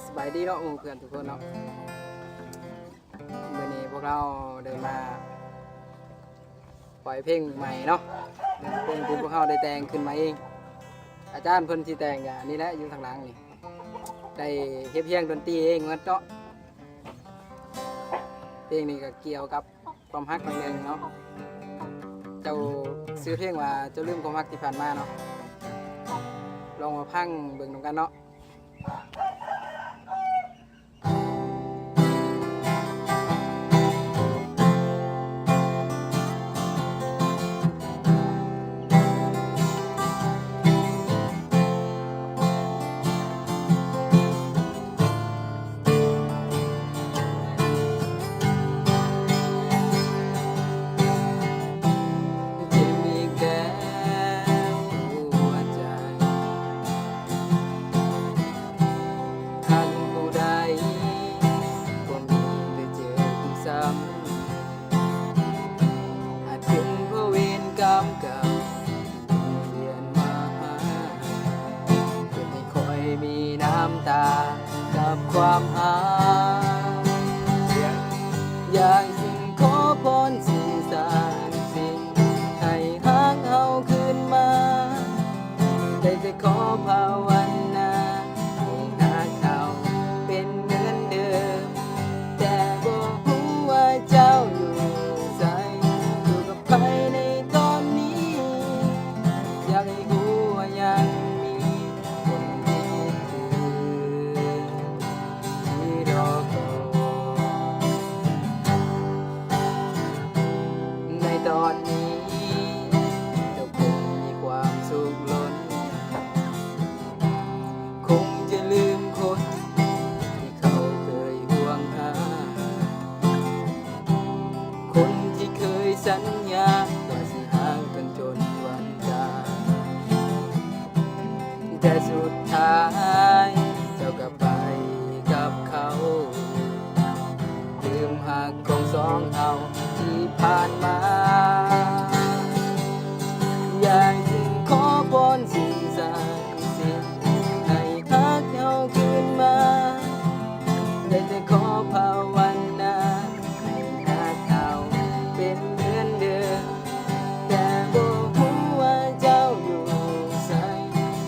สบายดีเนาะหมู่เพื่อนทุกคนเนาะมื้อนี้พวกเราได้มาปล่อยเพลงใหม่เนาะเพลงที่พวกเราได้แต่งขึ้นมาเองอาจารย์เพิ่นที่แต่งอย่างนี้แหละอยู่ทางหลังนี่ได้เฮ็ดเพลงดนตรีเองหมดเนาะเพลงนี้ก็เกี่ยวกับความรักบางเรื่องเนาะเจ้าซื้อเพลงว่าเจ้าลืมความรักที่ผ่านมาเนาะลองมาพังเบิ่งนำกันเนาะอาจเป็นเพราะเวรกรรมเก่าเวียนมาหาเพื่อไม่ค่อยมีน้ำตากับความหาอย่างสิ่งขอพรสิ่งสารสิ่งให้หางเอาคืนมาได้แต่ขอภาวนาให้หาเขาเป็นเหมือนเดิมแต่บ่ฮู้ว่าเจ้าอยู่ไสอยู่กับใครในตอนนี้อยากให้รู้ว่ายังมีคนที่คิดถึงที่รอคอยในตอนนี้เจ้าคงมีความสุขล้นคงจะลืมคนที่เขาเคยห่วงหาคนที่เคยสัญญาว่าสิห่างกันจนวันตายแต่สุดท้ายเจ้าก็ไปกับเขาลืมหักของสองเราที่ผ่านมาอย่างสิ่งขอพรสิ่งศักดิ์สิทธิ์ให้ฮักเราคืนมาได้แต่ขอภาวนาให้ฮักเราเป็นเหมือนเดิมแต่บ่ฮู้ว่าเจ้าอยู่ไส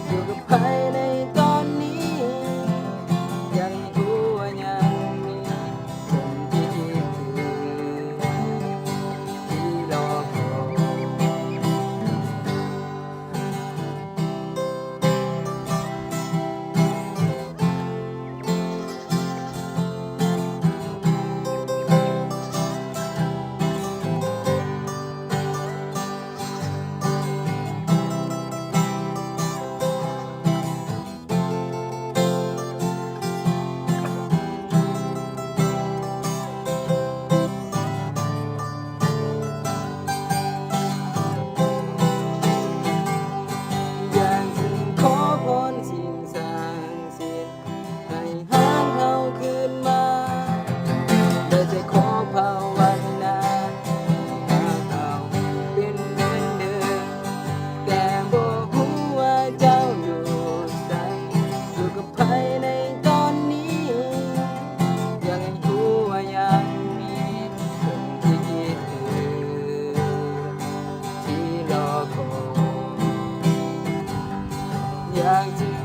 อยู่กับใครในตอนนี้อยากให้รู้ว่ายังมีคนที่คิดถึงที่รอคอยอย่างสิ่งขอพรสิ่งศักดิ์สิทธิ์ให้หางเราคืนมาได้แต่ขอภาวนาให้เราเป็นเหมือนเดิมแต่บ่ฮู้ว่าเจ้าอยู่ไสอยู่กับใครในตอนนี้อยากให้รู้ว่ายังมีคนที่คิดถึงที่รอคอยอยากจะ